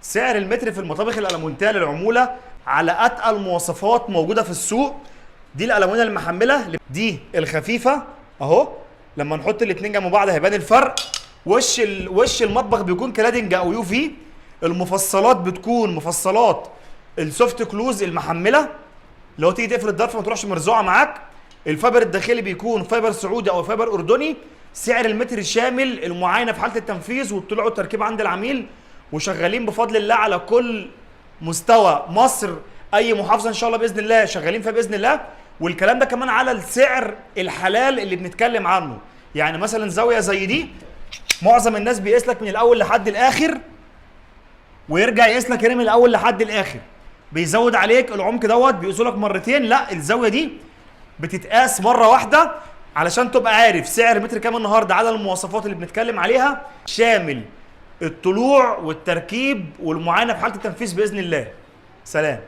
سعر المتر في المطابخ الألمونتية للعمولة على أتقل مواصفات موجودة في السوق. دي الألمونيا المحملة، دي الخفيفة أهو. لما نحط الاتنين جنب بعض هيبان الفرق. وش المطبخ بيكون كلادنج أو يو في. المفصلات بتكون مفصلات السوفت كلوز المحملة، لو تيجي تقفل الظرف ما تروحش مرزوعة معاك. الفايبر الداخلي بيكون فايبر سعودي أو فايبر أردني. سعر المتر شامل المعاينة في حالة التنفيذ والطلوع والتركيب عند العميل، وشغالين بفضل الله على كل مستوى مصر. اي محافظه ان شاء الله باذن الله شغالين فيها باذن الله. والكلام ده كمان على السعر الحلال اللي بنتكلم عنه. يعني مثلا زاويه زي دي معظم الناس بيقيس لك من الاول لحد الاخر ويرجع يقيس لك من الاول لحد الاخر، بيزود عليك العمق دوت بيقيسوا لك مرتين. لا، الزاويه دي بتتقاس مره واحده علشان تبقى عارف سعر متر كام النهارده على المواصفات اللي بنتكلم عليها، شامل الطلوع والتركيب والمعاينه في حاله التنفيذ باذن الله. سلام.